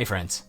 Hey friends,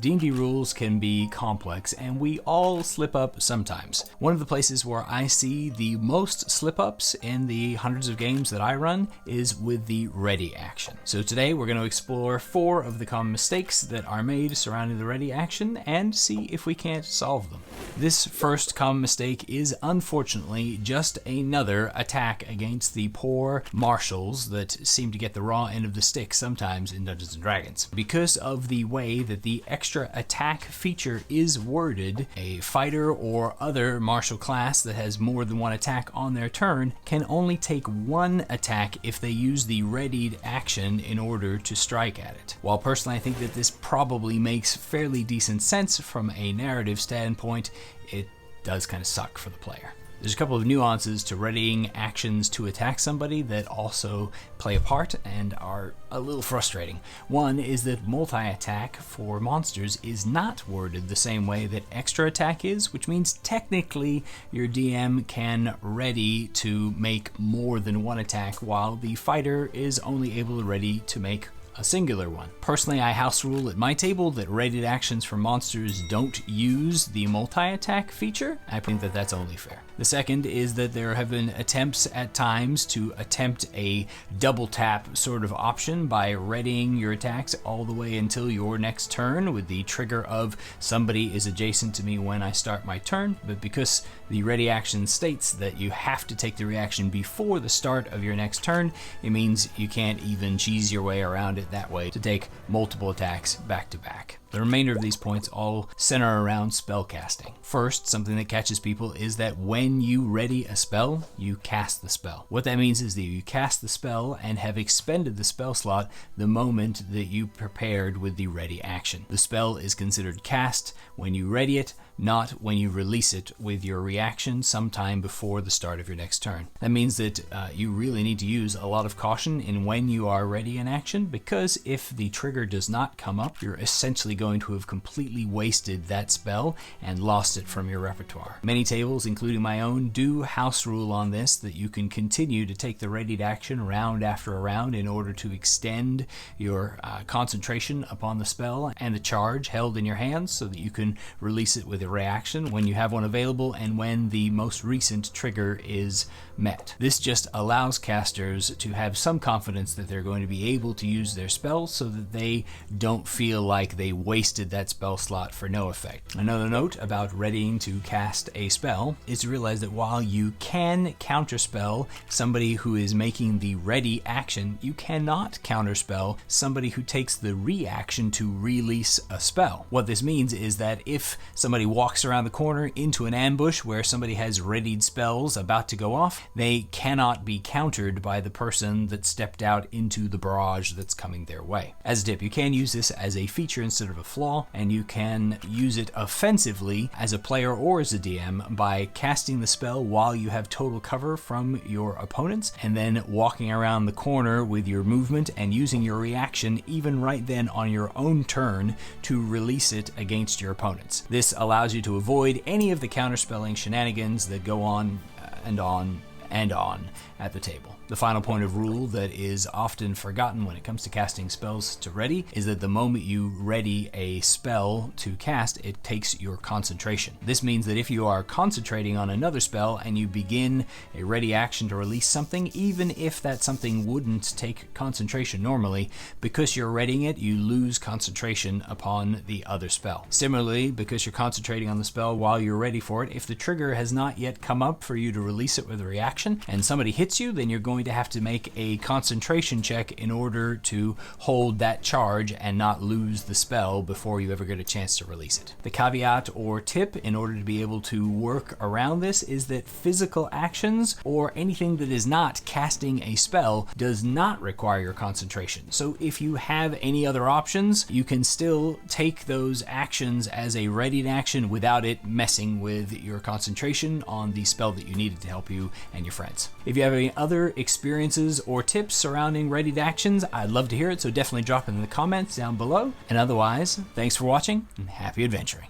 D&D rules can be complex and we all slip up sometimes. One of the places where I see the most slip-ups in the hundreds of games that I run is with the ready action. So today we're going to explore 4 of the common mistakes that are made surrounding the ready action and see if we can't solve them. This first common mistake is unfortunately just another attack against the poor marshals that seem to get the raw end of the stick sometimes in Dungeons & Dragons. Because of the way that the extra attack feature is worded, a fighter or other martial class that has more than one attack on their turn can only take one attack if they use the readied action in order to strike at it. While personally I think that this probably makes fairly decent sense from a narrative standpoint, it does kind of suck for the player. There's a couple of nuances to readying actions to attack somebody that also play a part and are a little frustrating. One is that multi-attack for monsters is not worded the same way that extra attack is, which means technically your DM can ready to make more than one attack while the fighter is only able to ready to make a singular one. Personally, I house rule at my table that readied actions for monsters don't use the multi-attack feature. I think that that's only fair. The second is that there have been attempts at times to attempt a double tap sort of option by readying your attacks all the way until your next turn with the trigger of somebody is adjacent to me when I start my turn, but because the ready action states that you have to take the reaction before the start of your next turn, it means you can't even cheese your way around it that way to take multiple attacks back to back. The remainder of these points all center around spell casting. First, something that catches people is that when you ready a spell, you cast the spell. What that means is that you cast the spell and have expended the spell slot the moment that you prepared with the ready action. The spell is considered cast when you ready it, not when you release it with your reaction sometime before the start of your next turn. That means that you really need to use a lot of caution in when you are ready in action, because if the trigger does not come up, you're essentially going to have completely wasted that spell and lost it from your repertoire. Many tables, including my own, do house rule on this, that you can continue to take the readied action round after round in order to extend your concentration upon the spell and the charge held in your hands so that you can release it with a reaction when you have one available and when the most recent trigger is met. This just allows casters to have some confidence that they're going to be able to use their spell so that they don't feel like they wasted that spell slot for no effect. Another note about readying to cast a spell is to realize that while you can counterspell somebody who is making the ready action, you cannot counterspell somebody who takes the reaction to release a spell. What this means is that if somebody walks around the corner into an ambush where somebody has readied spells about to go off, they cannot be countered by the person that stepped out into the barrage that's coming their way. As a tip, you can use this as a feature instead of a flaw, and you can use it offensively as a player or as a DM by casting the spell while you have total cover from your opponents, and then walking around the corner with your movement and using your reaction even right then on your own turn to release it against your opponents. This allows you to avoid any of the counterspelling shenanigans that go on and on and on at the table. The final point of rule that is often forgotten when it comes to casting spells to ready is that the moment you ready a spell to cast, it takes your concentration. This means that if you are concentrating on another spell and you begin a ready action to release something, even if that something wouldn't take concentration normally, because you're readying it, you lose concentration upon the other spell. Similarly, because you're concentrating on the spell while you're ready for it, if the trigger has not yet come up for you to release it with a reaction and somebody hits you, then you're going to have to make a concentration check in order to hold that charge and not lose the spell before you ever get a chance to release it. The caveat or tip in order to be able to work around this is that physical actions or anything that is not casting a spell does not require your concentration. So if you have any other options, you can still take those actions as a readied action without it messing with your concentration on the spell that you needed to help you and your friends. If you have any other experiences or tips surrounding readied actions, I'd love to hear it, so definitely drop it in the comments down below. And otherwise, thanks for watching and happy adventuring.